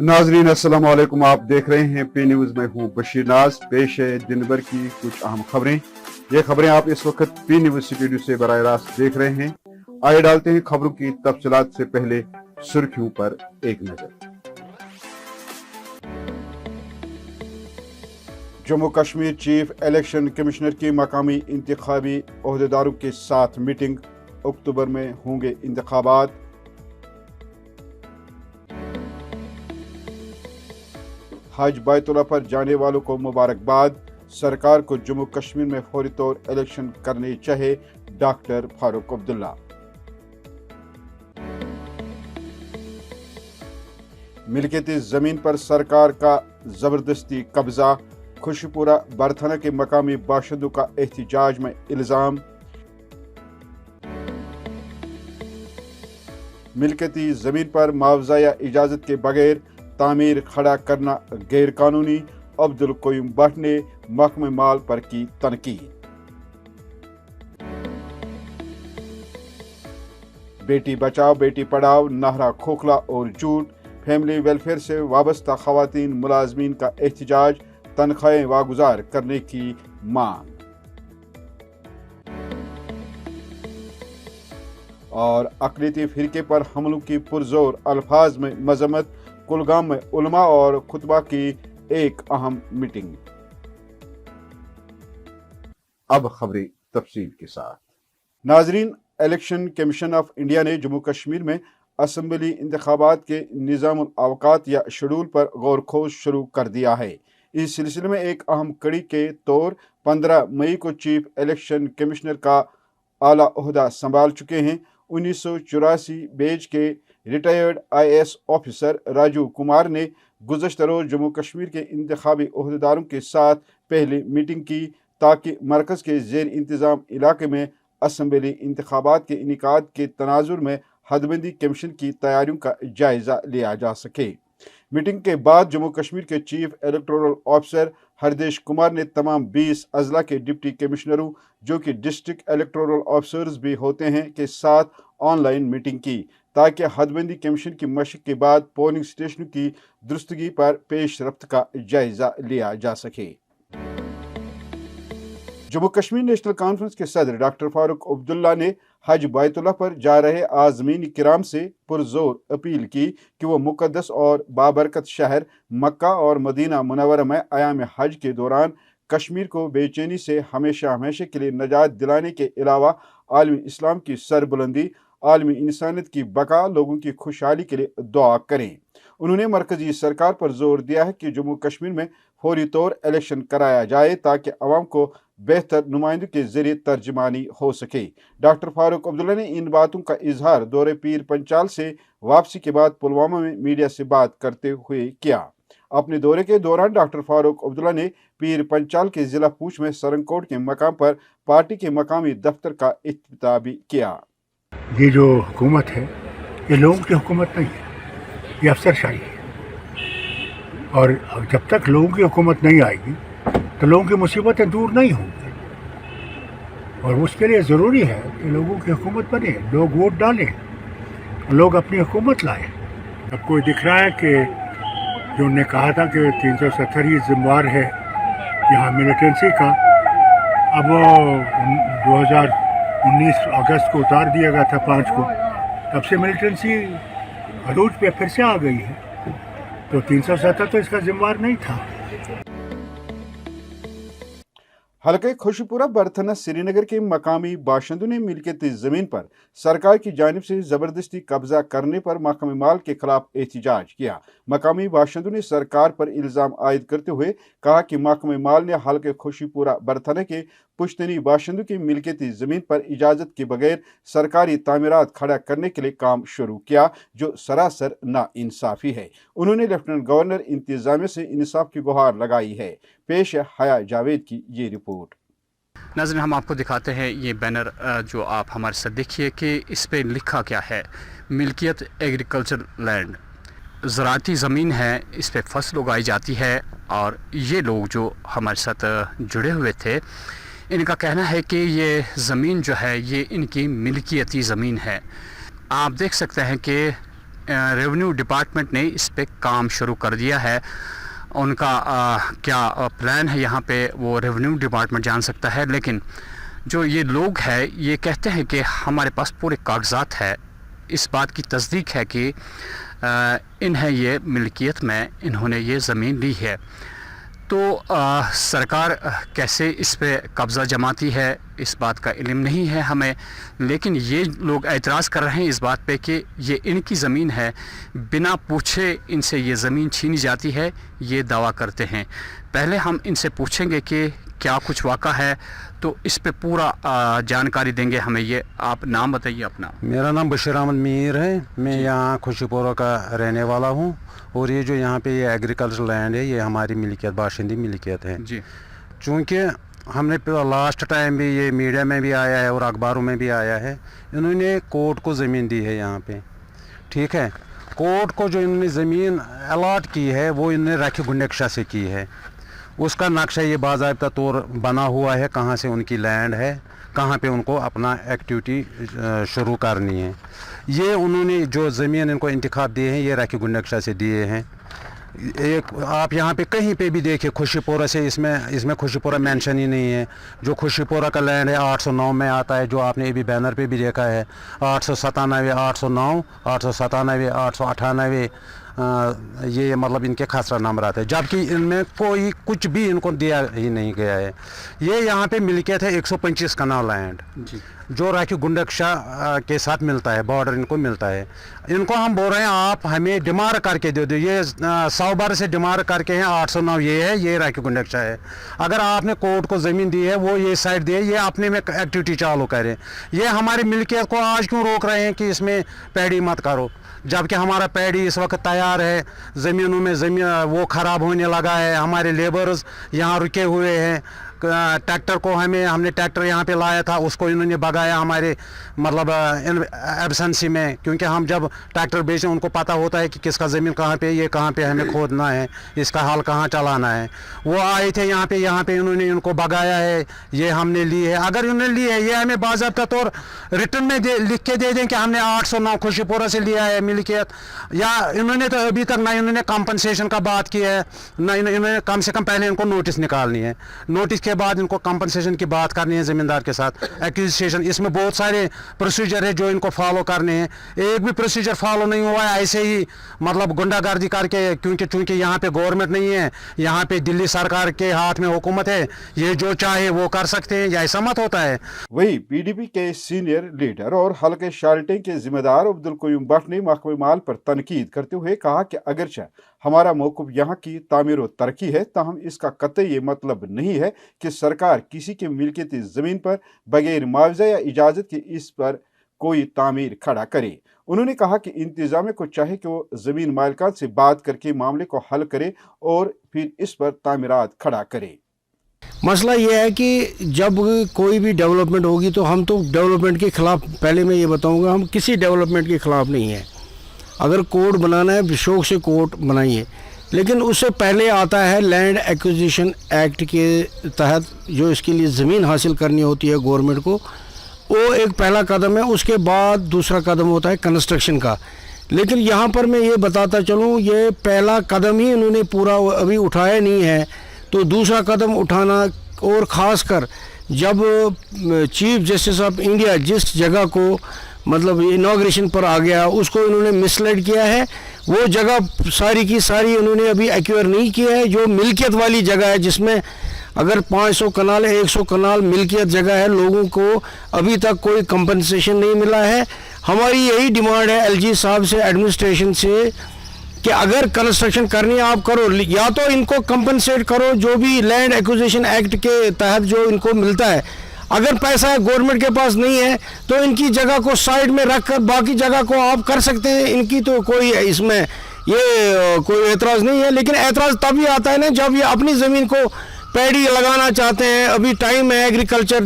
नाजरीन अस्सलाम वालेकुम, आप देख रहे हैं पी न्यूज़। मैं हूं बशीर नाज। पेश है दिन भर की कुछ अहम खबरें। ये खबरें आप इस वक्त पी न्यूज़ स्टूडियो से बराह रास्त देख रहे हैं। आइए डालते हैं खबरों की तफसीलात से पहले सुर्खियों पर एक नजर। Jammu Kashmir chief election commissioner की मकामी इंतखाबी ओहदेदारों के साथ मीटिंग। अक्टूबर में होंगे इंतखाबात। हज बैतुल्लाह पर जाने वालों को मुबारकबाद। सरकार को जम्मू कश्मीर में फौरी तौर इलेक्शन करने चाहिए, डॉक्टर फारूक अब्दुल्ला। मिल्कियती जमीन पर सरकार का जबरदस्ती कब्जा। खुशपुरा बरथना के मकामी बाशिंदों का एहतजाज में इल्जाम। मिल्कियती जमीन पर मुआवजा या इजाजत के बगैर तामीर खड़ा करना गैर कानूनी। अब्दुल कोयूम भट्ट ने महकमे माल पर की तनकीद। बेटी बचाओ बेटी पढ़ाओ, नाहरा खोखला और झूठ। फैमिली वेलफेयर से वाबस्ता खवातीन मुलाजमीन का एहतजाज। तनख्वाहें वागुजार करने की मांग। और अक़लियती फिरके पर हमलों की पुरजोर अल्फाज में मजम्मत। कुलगाम में उलमा और खुतबा की एक अहम मीटिंग। अब खबरें तफसील के साथ। नाजरीन, इलेक्शन कमीशन ऑफ इंडिया ने जम्मू कश्मीर में असम्बली इंतखाबात के निज़ामुल अवकात या शेड्यूल पर गौर खोज शुरू कर दिया है। इस सिलसिले में एक अहम कड़ी के तौर 15 मई को चीफ इलेक्शन कमिश्नर का आला ओहदा संभाल चुके हैं 1984 बैच के retired IAS officer Raju Kumar ने गुज़श्ता रोज़ जम्मू कश्मीर के इंतखाबी ओहदेदारों के साथ पहली मीटिंग की, ताकि मरकज़ के ज़ेर इंतज़ाम इलाके में असम्बली इंतखाबात के इनेकाद के तनाजुर में हदबंदी कमीशन की तैयारियों का जायज़ा लिया जा सके। मीटिंग के बाद जम्मू कश्मीर के chief electoral officer Hardesh Kumar ने तमाम 20 अजला के डिप्टी कमिश्नरों, जो कि डिस्ट्रिक्ट इलेक्टोरल ऑफिसर्स भी होते हैं, के साथ ऑनलाइन मीटिंग की, ताकि हदबंदी कमीशन की मशक के बाद पोलिंग स्टेशनों की दुरुस्तगी पर पेश रफ्त का जायजा लिया जा सके। जम्मू कश्मीर नेशनल कॉन्फ्रेंस के सदर डॉक्टर फारूक अब्दुल्ला ने हज बैतुल्लाह पर जा रहे आज़मीन किराम से पुरजोर अपील की कि वो मुक़द्दस और बाबरकत शहर मक्का और मदीना मुनव्वरा में अयाम हज के दौरान कश्मीर को बेचैनी से हमेशा हमेशा के लिए निजात दिलाने के अलावा आलमी इस्लाम की सरबुलंदी, आलमी इंसानियत की बका, लोगों की खुशहाली के लिए दुआ करें। उन्होंने मरकजी सरकार पर जोर दिया है कि जम्मू कश्मीर में फौरी तौर इलेक्शन कराया जाए, ताकि अवाम को बेहतर नुमाइंदों के जरिए तर्जमानी हो सके। डॉक्टर फारूक अब्दुल्ला ने इन बातों का इजहार दौरे पीर पंचाल से वापसी के बाद पुलवामा में मीडिया से बात करते हुए किया। अपने दौरे के दौरान डॉक्टर फारूक अब्दुल्ला ने पीर पंचाल के जिला पूंछ में सरंगकोट के मकाम पर पार्टी के मकामी दफ्तर का इफ्तिताह भी किया। ये जो हुकूमत है, ये लोगों की हुकूमत नहीं है, ये अफसरशाही है। और जब तक लोगों की हुकूमत नहीं आएगी तो लोगों की मुसीबतें दूर नहीं होंगी। और उसके लिए ज़रूरी है कि लोगों की हुकूमत बने, लोग वोट डालें, लोग अपनी हुकूमत लाएं। अब कोई दिख रहा है कि जो उन्होंने कहा था कि 370 ही जिम्मेवार है यहाँ मिलिटेंसी का, अब वो 2019 अगस्त को उतार दिया गया था 5 को, तब से मिलिटेंसी अरूज पे फिर से आ गई है। तो 370 तो इसका जिम्मेवार नहीं था। हल्के खुशपुरा बरथना श्रीनगर के मकामी बाशिंदों ने मिल्कियती जमीन पर सरकार की जानिब से जबरदस्ती कब्जा करने पर महकमे माल के खिलाफ एहतजाज किया। मकामी बाशिंदों ने सरकार पर इल्जाम आयद करते हुए कहा कि महकमे माल ने हल्के खुशपुरा बरथना के पुश्तनी बाशिंदों की मिल्कियती जमीन पर इजाजत के बगैर सरकारी तामीरात खड़ा करने के लिए काम शुरू किया, जो सरासर नाइंसाफी है। उन्होंने लेफ्टिनेंट गवर्नर इंतजामिया से इंसाफ की गुहार लगाई है। पेश है हया जावेद की ये रिपोर्ट। नाज़रीन, हम आपको दिखाते हैं ये बैनर जो आप हमारे साथ देखिए कि इस पे लिखा क्या है। मिल्कियत एग्रीकल्चर लैंड, ज़राती ज़मीन है, इस पे फसल उगाई जाती है। और ये लोग जो हमारे साथ जुड़े हुए थे, इनका कहना है कि ये ज़मीन जो है ये इनकी मिल्कियती ज़मीन है। आप देख सकते हैं कि रेवेन्यू डिपार्टमेंट ने इस पे काम शुरू कर दिया है। उनका क्या प्लान है यहाँ पे वो रेवेन्यू डिपार्टमेंट जान सकता है, लेकिन जो ये लोग हैं ये कहते हैं कि हमारे पास पूरे कागजात है, इस बात की तस्दीक है कि इन्हें ये मिल्कियत में इन्होंने ये ज़मीन ली है। तो सरकार कैसे इस पे कब्ज़ा जमाती है इस बात का इल्म नहीं है हमें, लेकिन ये लोग एतराज़ कर रहे हैं इस बात पे कि ये इनकी ज़मीन है, बिना पूछे इनसे ये ज़मीन छीनी जाती है, ये दावा करते हैं। पहले हम इनसे पूछेंगे कि क्या कुछ वाक़ा है, तो इस पे पूरा जानकारी देंगे हमें। ये आप नाम बताइए अपना। मेरा नाम बशीर अहमद मीर है, मैं यहाँ खुशीपुरा का रहने वाला हूँ, और ये जो यहाँ पे ये एग्रीकल्चर लैंड है ये हमारी मिल्कियत, बाशिंदी मिल्कियत है जी। चूँकि हमने लास्ट टाइम भी ये मीडिया में भी आया है और अखबारों में भी आया है, इन्होंने कोर्ट को ज़मीन दी है यहाँ पे, ठीक है। कोर्ट को जो इन्होंने ज़मीन अलाट की है वो इन्होंने राखी गुंडकशा से की है। उसका नक्शा ये बाज़ाब्ता तौर बना हुआ है, कहाँ से उनकी लैंड है, कहाँ पे उनको अपना एक्टिविटी शुरू करनी है। ये उन्होंने जो ज़मीन इनको इंतखाब दिए हैं ये राखी गुंडकशा से दिए हैं। एक आप यहाँ पे कहीं पे भी देखिए खुशीपुरा से, इसमें खुशीपुरा मेंशन ही नहीं है। जो खुशीपुरा का लैंड है 809 में आता है, जो आपने अभी बैनर पे भी देखा है, 897, 809, 897, 898 ये मतलब इनके खसरा नंबर आते हैं, जबकि इनमें कोई कुछ भी इनको दिया ही नहीं गया है। ये यहाँ पे मिल्कियत है 125 कनाल लैंड जो राखी गुंडकशा के साथ मिलता है, बॉर्डर इनको मिलता है। इनको हम बोल रहे हैं आप हमें डिमार करके दे दो, ये 100 बार से डिमार करके हैं 809 ये है, ये राखी गुंडकशा है। अगर आपने कोर्ट को ज़मीन दी है, वो ये साइड दी है, ये अपने में एक्टिविटी चालू करें। ये हमारी मिल्कियत को आज क्यों रोक रहे हैं कि इसमें पैडी मत करो, जबकि हमारा पैडी इस वक्त तैयार है, ज़मीनों में ज़मीन वो ख़राब होने लगा है, हमारे लेबर्स यहाँ रुके हुए हैं। ट्रैक्टर को हमने ट्रैक्टर यहाँ पे लाया था, उसको इन्होंने भगाया हमारे मतलब एब्सेंसी में, क्योंकि हम जब ट्रैक्टर बेचें उनको पता होता है कि किसका ज़मीन कहाँ पे, ये कहाँ पे हमें खोदना है, इसका हल कहाँ चलाना है। वो आए थे यहाँ पे इन्होंने इनको भगाया है, ये हमने ली है। अगर इन्होंने ली है ये हमें बाज़ाब्ता तौर रिटर्न में लिख के दे दें कि हमने 809 खुशीपुरा से लिया है मिल्कियत, या इन्होंने तो अभी तक ना इन्होंने कंपनसेशन का बात की है, ना इन्होंने कम से कम पहले इनको नोटिस निकालनी है, नोटिस के बाद इनको कंपनसेशन की बात करनी है ज़मींदार के साथ, एक्विजिशन। इसमें बहुत सारे प्रोसीजर है जो इनको फॉलो करने हैं, एक भी प्रोसीजर फॉलो नहीं हुआ है, ऐसे ही मतलब गुंडागर्दी करके, क्योंकि यहाँ पे गवर्नमेंट नहीं है, यहाँ पे दिल्ली सरकार के हाथ में हुकूमत है, ये जो चाहे वो कर सकते हैं, या ऐसा मत होता है। वही पीडीपी के सीनियर लीडर और हल्के शाल्टे के जिम्मेदार अब्दुल कयूम भट्ट ने महकमे माल पर तनकीद करते हुए कहा कि अगरचे हमारा मौक़िफ़ यहाँ की तामीर और तरक्की है, ताहम इसका कतई ये मतलब नहीं है कि सरकार किसी के मिल्कियती ज़मीन पर बगैर मुआवजा या इजाज़त के इस पर कोई तामीर खड़ा करे। उन्होंने कहा कि इंतज़ामिया को चाहे कि वो ज़मीन मालिकान से बात करके मामले को हल करे और फिर इस पर तामीरात खड़ा करे। मसला ये है कि जब कोई भी डेवलपमेंट होगी तो हम तो डेवलपमेंट के ख़िलाफ़, पहले मैं ये बताऊंगा, हम किसी डेवलपमेंट के ख़िलाफ़ नहीं है। अगर कोड बनाना है शौक से कोड बनाइए, लेकिन उससे पहले आता है लैंड एक्विजिशन एक्ट के तहत जो इसके लिए ज़मीन हासिल करनी होती है गवर्नमेंट को, वो एक पहला कदम है। उसके बाद दूसरा कदम होता है कंस्ट्रक्शन का। लेकिन यहाँ पर मैं ये बताता चलूँ, ये पहला कदम ही इन्होंने पूरा अभी उठाया नहीं है, तो दूसरा कदम उठाना, और ख़ास कर जब चीफ जस्टिस ऑफ इंडिया जिस जगह को मतलब इनॉग्रेशन पर आ गया, उसको इन्होंने मिसलाइड किया है। वो जगह सारी की सारी इन्होंने अभी एक्वायर नहीं किया है, जो मिल्कियत वाली जगह है, जिसमें अगर 500 कनाल है, 100 कनाल मिल्कियत जगह है, लोगों को अभी तक कोई कंपनसेशन नहीं मिला है। हमारी यही डिमांड है एलजी साहब से, एडमिनिस्ट्रेशन से, कि अगर कंस्ट्रक्शन करनी है आप करो, या तो इनको कंपनसेट करो जो भी लैंड एक्विजिशन एक्ट के तहत जो इनको मिलता है। अगर पैसा गवर्नमेंट के पास नहीं है तो इनकी जगह को साइड में रख कर बाकी जगह को आप कर सकते हैं, इनकी तो कोई इसमें ये कोई एतराज़ नहीं है। लेकिन एतराज़ तभी आता है ना जब ये अपनी ज़मीन को पैडी लगाना चाहते हैं। अभी टाइम है एग्रीकल्चर,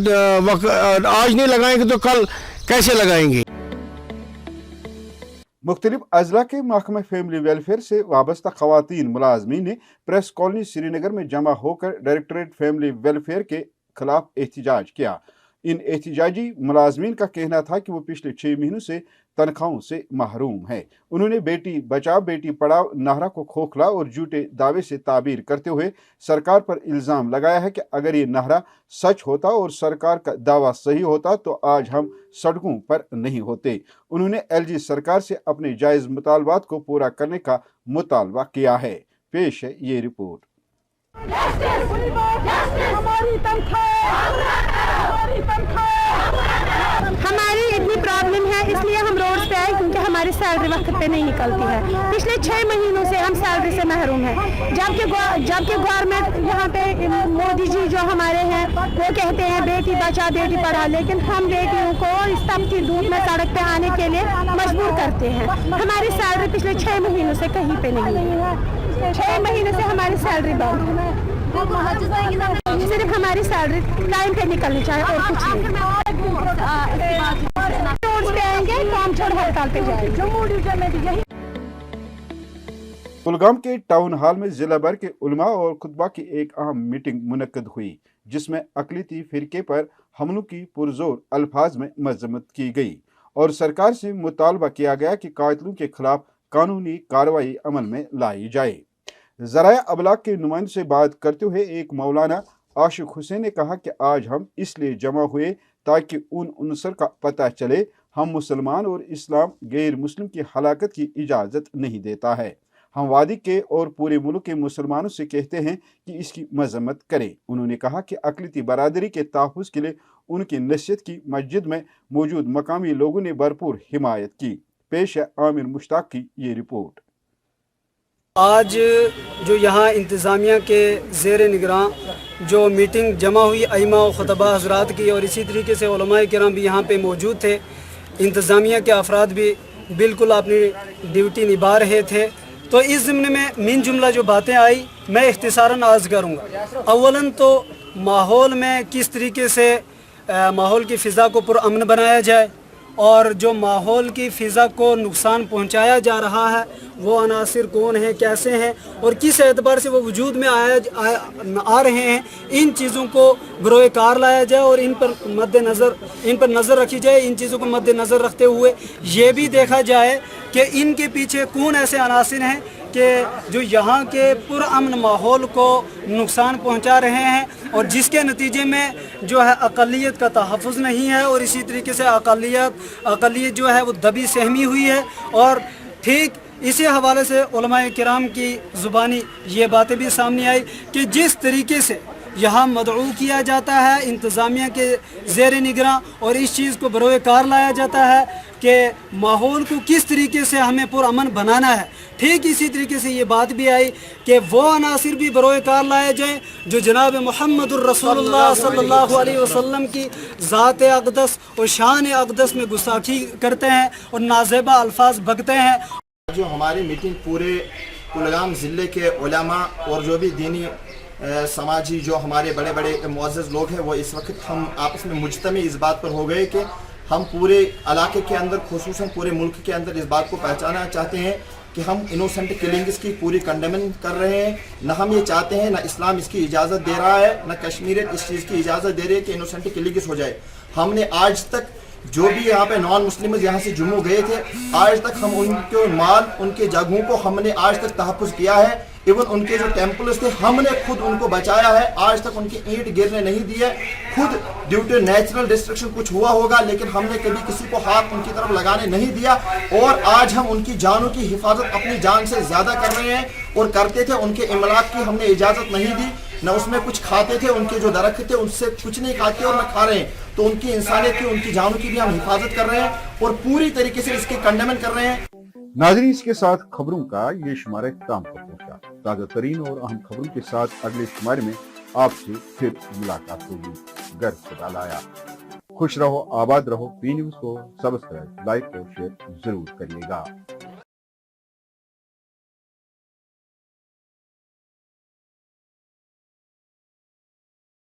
आज नहीं लगाएंगे तो कल कैसे लगाएंगे। मुख्तलिफ अजला के महकमे फैमिली वेलफेयर से वाबस्ता ख़वातीन मुलाजमीन ने प्रेस कॉलोनी श्रीनगर में जमा होकर डायरेक्टरेट फैमिली वेलफेयर के खिलाफ एहतजाज किया। इन एहतिजाजी मुलाजमीन का कहना था कि वो पिछले 6 महीनों से तनख्वाहों से महरूम है। उन्होंने बेटी बचाओ बेटी पढ़ाओ नारा को खोखला और झूठे दावे से ताबीर करते हुए सरकार पर इल्ज़ाम लगाया है कि अगर ये नारा सच होता और सरकार का दावा सही होता तो आज हम सड़कों पर नहीं होते। उन्होंने एलजी सरकार से अपने जायज़ मुतालबात को पूरा करने का मुतालबा किया है। पेश है ये रिपोर्ट। हमारी इतनी प्रॉब्लम है, इसलिए हम रोड पे आए क्योंकि हमारी सैलरी वक्त पे नहीं निकलती है। पिछले 6 महीनों से हम सैलरी से महरूम हैं। जबकि गवर्नमेंट यहाँ पे मोदी जी जो हमारे हैं वो कहते हैं बेटी बचा बेटी पढ़ा, लेकिन हम बेटियों को इस तपती धूप में सड़क पे आने के लिए मजबूर करते हैं। हमारी सैलरी पिछले 6 महीनों से कहीं पे नहीं है। 6 महीने से हमारी सैलरी बंद है। सिर्फ हमारी सैलरी टाइम पे निकलनी चाहिए और कुछ नहीं। रोड पे आएंगे, काम छोड़ हड़ताल पे जाएंगे। कुलगाम के टाउन हॉल में जिला भर के उलमा और खुतबा की एक अहम मीटिंग मुनक्कद हुई, जिसमें अक़लियती फ़िरके पर हमलों की पुरजोर अल्फाज में मज़म्मत की गई और सरकार से मुतालबा किया गया कि कातिलों के खिलाफ कानूनी कार्रवाई अमल में लाई जाए। ज़राए अबलाग के नुमाइंदों से बात करते हुए एक मौलाना आशिक हुसैन ने कहा कि आज हम इसलिए जमा हुए ताकि उन उनसर का पता चले हम मुसलमान और इस्लाम गैर मुस्लिम की हलाकत की इजाज़त नहीं देता है। हम वादी के और पूरे मुल्क के मुसलमानों से कहते हैं कि इसकी मजम्मत करें। उन्होंने कहा कि अक़लियती बरादरी के तहफ़्फ़ुज़ के लिए उनकी नसीहत की मस्जिद में मौजूद मकामी लोगों ने भरपूर हिमायत की। पेश है आमिर मुश्ताक की ये रिपोर्ट। आज जो यहाँ इंतज़ामिया के ज़ेर निगरान जो मीटिंग जमा हुई अइमा और ख़ुतबा हज़रात की, और इसी तरीके से उलमाए किराम भी यहाँ पे मौजूद थे। इंतज़ामिया के अफराद भी बिल्कुल अपनी ड्यूटी निभा रहे थे। तो इस ज़िम्न में मिन जुमला जो बातें आई मैं इख्तिसारन अर्ज़ करूँगा। अव्वलन तो माहौल में किस तरीके से माहौल की फ़िज़ा को पुरअमन बनाया जाए और जो माहौल की फ़िज़ा को नुकसान पहुंचाया जा रहा है वो अनासिर कौन हैं, कैसे हैं और किस एतबार से वो वजूद में आ रहे हैं, इन चीज़ों को बरोए कार लाया जाए और इन पर नज़र रखी जाए। इन चीज़ों को मद्देनज़र रखते हुए ये भी देखा जाए कि इनके पीछे कौन ऐसे अनासिर हैं कि जो यहाँ के पुरअमन माहौल को नुकसान पहुँचा रहे हैं और जिसके नतीजे में जो है अक़लियत का तहफ़्फ़ुज़ नहीं है और इसी तरीके से अक़लियत जो है वो दबी सहमी हुई है। और ठीक इसी हवाले से उलमाए किराम की ज़ुबानी ये बातें भी सामने आई कि जिस तरीके से यहाँ मदऊ किया जाता है इंतज़ामिया के ज़ेर निगरां और इस चीज़ को बरोए कार लाया जाता है कि माहौल को किस तरीके से हमें पुरअमन बनाना है, ठीक इसी तरीके से ये बात भी आई कि वो अनासिर भी बरोए कार लाए जाएँ जो जनाब मुहम्मदुर रसूलुल्लाह सल्लल्लाहु अलैहि वसल्लम की ज़ात अक़दस और शान अक़दस में गुस्ताखी करते हैं और नाज़ेबा अल्फाज बकते हैं। जो हमारी मीटिंग पूरे कुलगाम ज़िले के उलमा और जो भी दीनी समाजी जो हमारे बड़े बड़े मुअज़्ज़ज़ लोग हैं वो इस वक्त हम आपस में मुज्तमी इस बात पर हो गए कि हम पूरे इलाके के अंदर खुसूसन पूरे मुल्क के अंदर इस बात को पहचाना चाहते हैं कि हम इनोसेंट किलिंग्स की पूरी कंडेमन कर रहे हैं। न हम ये चाहते हैं, न इस्लाम इसकी इजाज़त दे रहा है, न कश्मीरियत इस चीज़ की इजाज़त दे रही है कि इनोसेंट किलिंग्स हो जाए। हमने आज तक जो भी यहाँ पे नॉन मुस्लिम यहाँ से जम्मू गए थे, आज तक हम उनके माल उनके जगहों को हमने आज तक तहफ़्फ़ुज़ किया है। इवन उनके जो टेम्पल्स थे हमने खुद उनको बचाया है, आज तक उनकी ईंट गिरने नहीं दी है। खुद ड्यू टू नेचुरल डिस्ट्रक्शन कुछ हुआ होगा लेकिन हमने कभी किसी को हाथ उनकी तरफ लगाने नहीं दिया और आज हम उनकी जानों की हिफाजत अपनी जान से ज़्यादा कर रहे हैं और करते थे। उनके इमलाक की हमने इजाज़त नहीं दी, न उसमें कुछ खाते थे, उनके जो दरख्त थे उनसे कुछ नहीं खाते और न खा रहे हैं। तो उनकी इंसानियत की उनकी जानों की भी हम हिफाजत कर रहे हैं और पूरी तरीके से इसके कंडेमन कर रहे हैं। नाज़रीन, इसके साथ खबरों का ये शुमारा इख्तिताम पर पहुंचा। ताज़ा तरीन और अहम खबरों के साथ अगले शुमारे में आपसे फिर मुलाकात होगी। गर्व खुदा लाया। खुश रहो, आबाद रहो। पी न्यूज़ को सब्सक्राइब, लाइक और शेयर जरूर करिएगा।